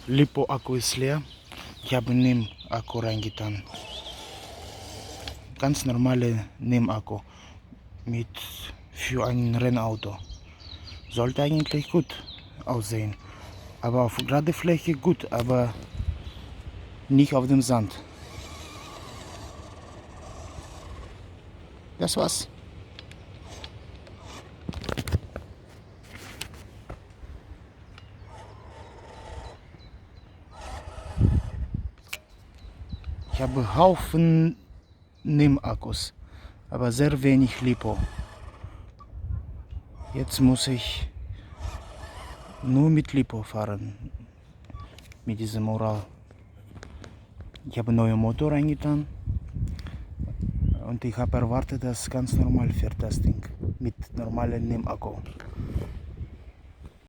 Lipo-Akku ist leer. Ich habe NIM-Akku reingetan. Ganz normale NIM-Akku für ein Rennauto. Sollte eigentlich gut aussehen. Aber auf gerade Fläche gut, aber nicht auf dem Sand. Das war's. Ich habe Haufen NIM-Akkus, aber sehr wenig Lipo. Jetzt muss ich nur mit Lipo fahren, mit diesem Ural. Ich habe einen neuen Motor reingetan und ich habe erwartet, dass ganz normal fährt das Ding mit normalem NIM-Akku.